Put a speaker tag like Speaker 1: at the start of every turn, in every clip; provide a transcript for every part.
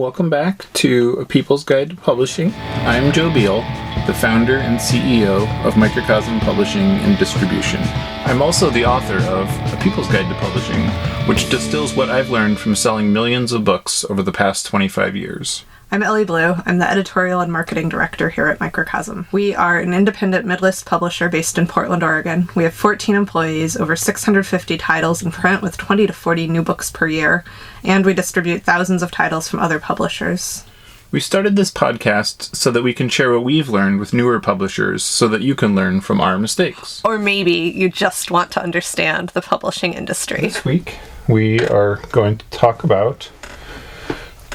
Speaker 1: Welcome back to A People's Guide to Publishing. I'm Joe Beal, the founder and CEO of Microcosm Publishing and Distribution. I'm also the author of A People's Guide to Publishing, which distills what I've learned from selling millions of books over the past 25 years.
Speaker 2: I'm Ellie Blue. I'm the editorial and marketing director here at Microcosm. We are an independent mid-list publisher based in Portland, Oregon. We have 14 employees, over 650 titles in print with 20 to 40 new books per year, and we distribute thousands of titles from other publishers.
Speaker 1: We started this podcast so that we can share what we've learned with newer publishers so that you can learn from our mistakes.
Speaker 2: Or maybe you just want to understand the publishing industry.
Speaker 1: This week, we are going to talk about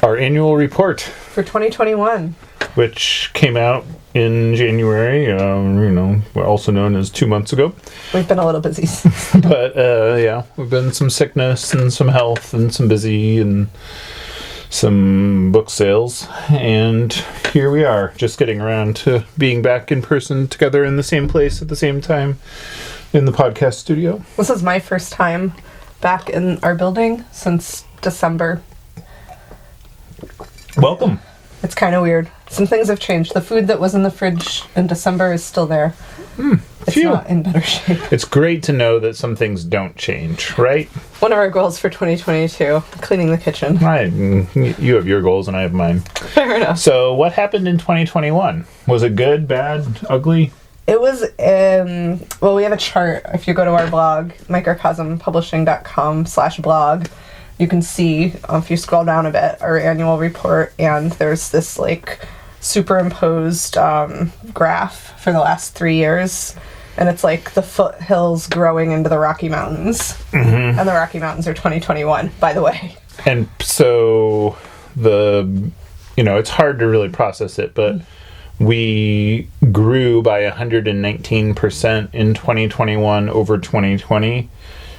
Speaker 1: our annual report
Speaker 2: for 2021,
Speaker 1: which came out in January, also known as 2 months ago.
Speaker 2: We've been a little busy.
Speaker 1: But, we've been some sickness and some health and some busy and some book sales. And here we are, just getting around to being back in person together in the same place at the same time in the podcast studio.
Speaker 2: This is my first time back in our building since December.
Speaker 1: Welcome.
Speaker 2: It's kind of weird. Some things have changed. The food that was in the fridge in December is still there. It's not in better shape.
Speaker 1: It's great to know that some things don't change, right?
Speaker 2: One of our goals for 2022, cleaning the kitchen.
Speaker 1: Right. You have your goals and I have mine.
Speaker 2: Fair enough.
Speaker 1: So what happened in 2021? Was it good, bad, ugly?
Speaker 2: It was, we have a chart. If you go to our blog, microcosmpublishing.com/blog, you can see, if you scroll down a bit, our annual report, and there's this superimposed graph for the last 3 years, and it's like the foothills growing into the Rocky Mountains. Mm-hmm. And the Rocky Mountains are 2021, by the way.
Speaker 1: And so it's hard to really process it, but we grew by 119% in 2021 over 2020,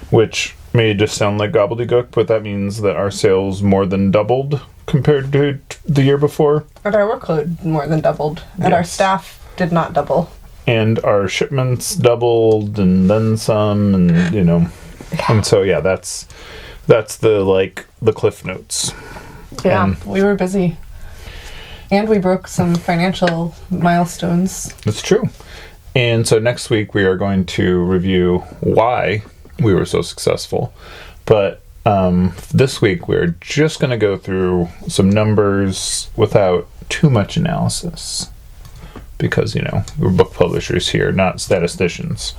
Speaker 1: which may just sound like gobbledygook, but that means that our sales more than doubled compared to the year before.
Speaker 2: And our workload more than doubled. And our staff did not double.
Speaker 1: And our shipments doubled and then some, and and so that's the cliff notes.
Speaker 2: Yeah, we were busy. And we broke some financial milestones.
Speaker 1: That's true. And so next week we are going to review why we were so successful. But this week we're just going to go through some numbers without too much analysis. Because, we're book publishers here, not statisticians.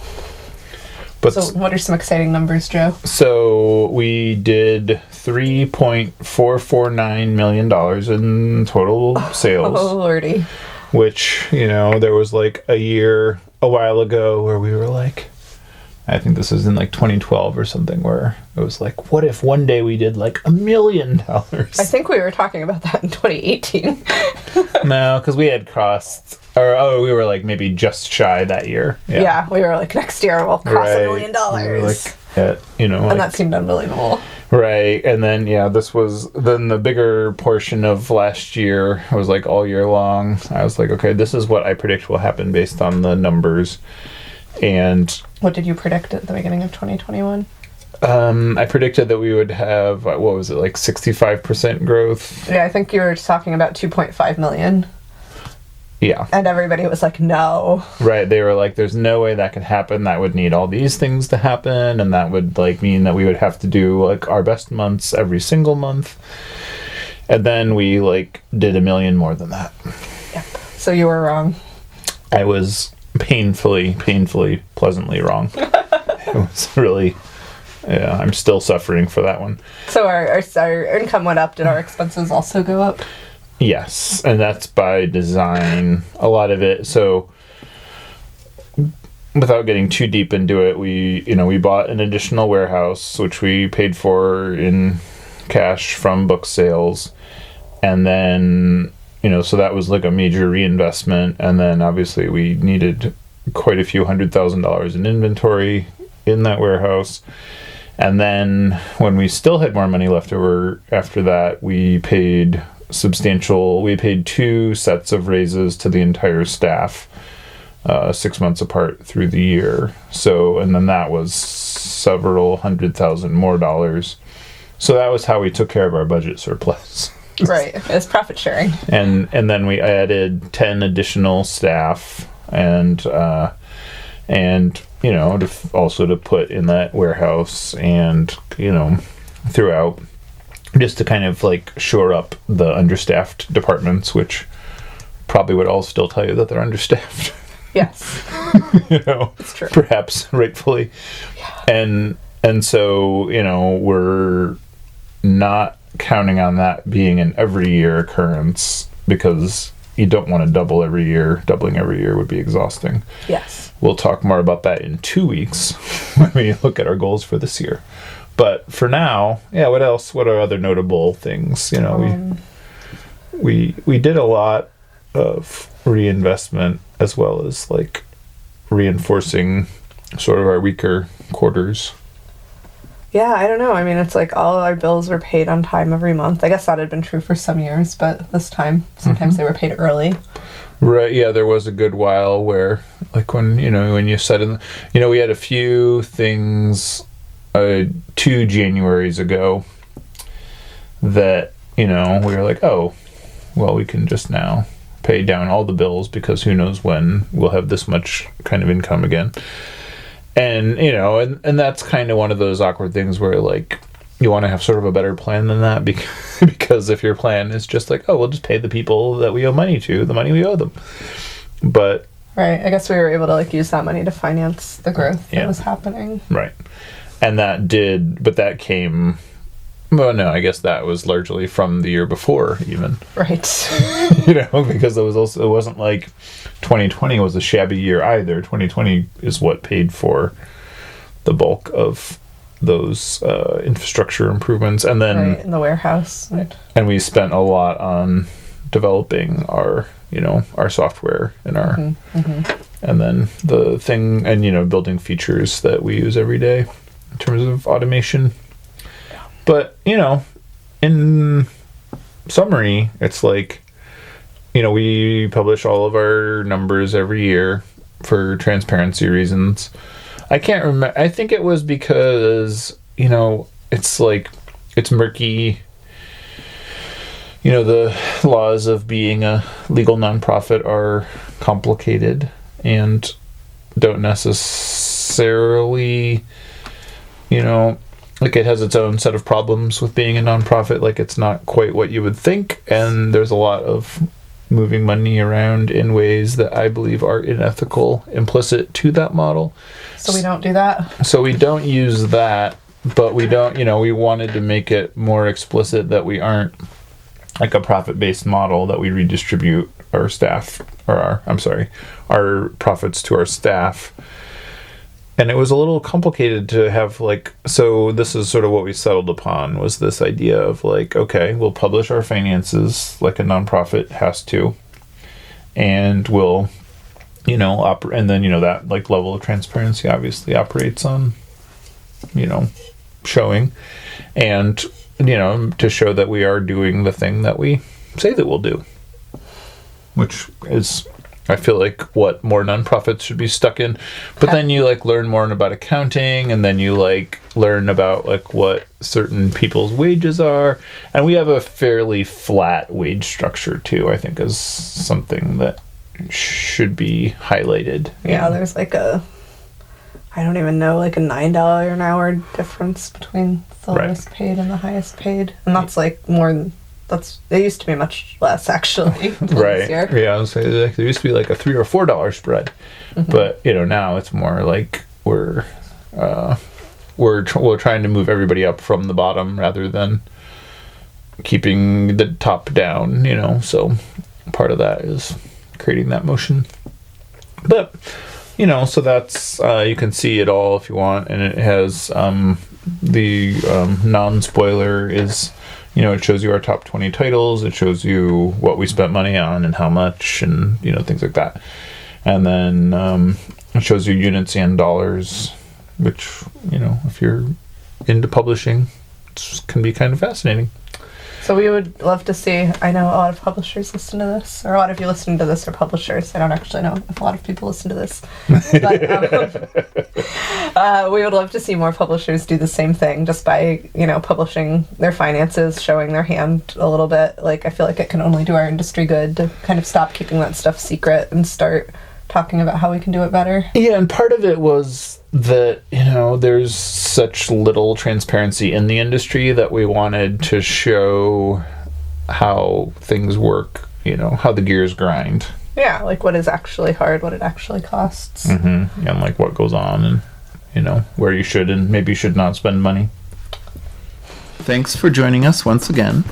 Speaker 1: But
Speaker 2: so what are some exciting numbers, Joe?
Speaker 1: So we did $3.449 million in total sales.
Speaker 2: Oh, lordy.
Speaker 1: Which, there was a year a while ago where we were I think this was in 2012 or something, where it was what if one day we did $1 million?
Speaker 2: I think we were talking about that in 2018.
Speaker 1: No, because we had crossed, we were maybe just shy that year.
Speaker 2: Yeah, we were next year we'll cross $1 million.
Speaker 1: We were
Speaker 2: and that seemed unbelievable.
Speaker 1: Right, and then this was then the bigger portion of last year. It was all year long. I was okay, this is what I predict will happen based on the numbers. And
Speaker 2: what did you predict at the beginning of 2021?
Speaker 1: I predicted that we would have 65% growth.
Speaker 2: Yeah, I think you were talking about 2.5 million.
Speaker 1: Yeah.
Speaker 2: And everybody was no.
Speaker 1: Right, they were there's no way that could happen. That would need all these things to happen, and that would mean that we would have to do our best months every single month. And then we did $1 million more than that.
Speaker 2: Yep. So you were wrong.
Speaker 1: I was painfully, pleasantly wrong. It was really, I'm still suffering for that one.
Speaker 2: So our income went up. Did our expenses also go up?
Speaker 1: Yes, and that's by design. A lot of it. So, without getting too deep into it, we bought an additional warehouse, which we paid for in cash from book sales, and then so that was a major reinvestment, and then obviously we needed quite a few $100,000 in inventory in that warehouse. And then when we still had more money left over after that, we paid 2 sets of raises to the entire staff, 6 months apart through the year. So, and then that was several $100,000 more dollars. So that was how we took care of our budget surplus.
Speaker 2: Right. It's profit sharing.
Speaker 1: And then we added 10 additional staff and also to put in that warehouse and, throughout, just to kind of like shore up the understaffed departments, which probably would all still tell you that they're understaffed.
Speaker 2: Yes.
Speaker 1: It's
Speaker 2: true.
Speaker 1: Perhaps rightfully. Yeah. And so, we're not counting on that being an every year occurrence because you don't want to double every year. Doubling every year would be exhausting.
Speaker 2: Yes.
Speaker 1: We'll talk more about that in 2 weeks when we look at our goals for this year. But for now, what else? What are other notable things? We did a lot of reinvestment as well as like reinforcing sort of our weaker quarters.
Speaker 2: Yeah, I don't know. I mean, it's like all our bills were paid on time every month. I guess that had been true for some years, but this time, sometimes they were paid early. Right,
Speaker 1: yeah, there was a good while where, like when you said, we had a few things 2 Januaries ago that, we were like, oh, well, we can just now pay down all the bills because who knows when we'll have this much kind of income again. And, and that's kind of one of those awkward things where, like, you want to have sort of a better plan than that because if your plan is just like, oh, we'll just pay the people that we owe money to the money we owe them. But...
Speaker 2: Right. I guess we were able to, like, use that money to finance the growth that was happening.
Speaker 1: Right. And that came... Well, no, I guess that was largely from the year before, even.
Speaker 2: Right.
Speaker 1: Because it wasn't like 2020 was a shabby year either. 2020 is what paid for the bulk of those infrastructure improvements, and then
Speaker 2: in the warehouse.
Speaker 1: And we spent a lot on developing our software and our, and then the thing, and building features that we use every day in terms of automation. But, in summary, it's like, we publish all of our numbers every year for transparency reasons. I can't remember. I think it was because, it's like, it's murky. The laws of being a legal nonprofit are complicated and don't necessarily, like it has its own set of problems with being a nonprofit. Like it's not quite what you would think, and there's a lot of moving money around in ways that I believe are unethical implicit to that model.
Speaker 2: So we don't do that? So
Speaker 1: we don't use that, but we don't, we wanted to make it more explicit that we aren't like a profit-based model, that we redistribute our staff, or our profits to our staff. And it was a little complicated to have so this is sort of what we settled upon, was this idea of okay, we'll publish our finances like a nonprofit has to, and we'll, and then, that level of transparency obviously operates on, showing, and, to show that we are doing the thing that we say that we'll do, which is... I feel like what more nonprofits should be stuck in. But then you learn more about accounting, and then you learn about what certain people's wages are. And we have a fairly flat wage structure too, I think, is something that should be highlighted.
Speaker 2: Yeah, there's I don't even know, a $9 an hour difference between the lowest paid and the highest paid. And that's more than... It used to be much less, actually.
Speaker 1: Right. Yeah, I was saying there used to be a $3 or $4 spread, but now it's more we're trying to move everybody up from the bottom rather than keeping the top down. So part of that is creating that motion. But so that's you can see it all if you want, and it has the non-spoiler is. It shows you our top 20 titles. It shows you what we spent money on and how much, and things like that. And then it shows you units and dollars, which if you're into publishing, can be kind of fascinating.
Speaker 2: So we would love to see, I know a lot of publishers listen to this, or a lot of you listening to this are publishers. I don't actually know if a lot of people listen to this. But we would love to see more publishers do the same thing just by, publishing their finances, showing their hand a little bit. Like, I feel like it can only do our industry good to kind of stop keeping that stuff secret and start talking about how we can do it better.
Speaker 1: Yeah, and part of it was that, there's such little transparency in the industry that we wanted to show how things work, how the gears grind.
Speaker 2: Yeah, like what is actually hard, what it actually costs.
Speaker 1: Mm-hmm. And like what goes on and, where you should and maybe should not spend money. Thanks for joining us once again.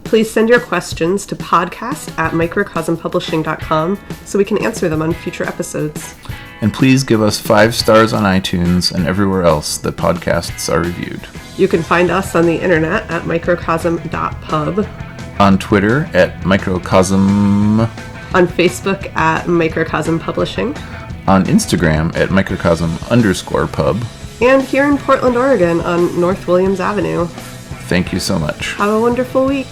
Speaker 3: Please send your questions to podcast@microcosmpublishing.com so we can answer them on future episodes.
Speaker 1: And please give us 5 stars on iTunes and everywhere else that podcasts are reviewed.
Speaker 3: You can find us on the internet at microcosm.pub.
Speaker 1: On Twitter at Microcosm.
Speaker 3: On Facebook at Microcosm Publishing.
Speaker 1: On Instagram at Microcosm_pub.
Speaker 3: And here in Portland, Oregon on North Williams Avenue.
Speaker 1: Thank you so much.
Speaker 3: Have a wonderful week.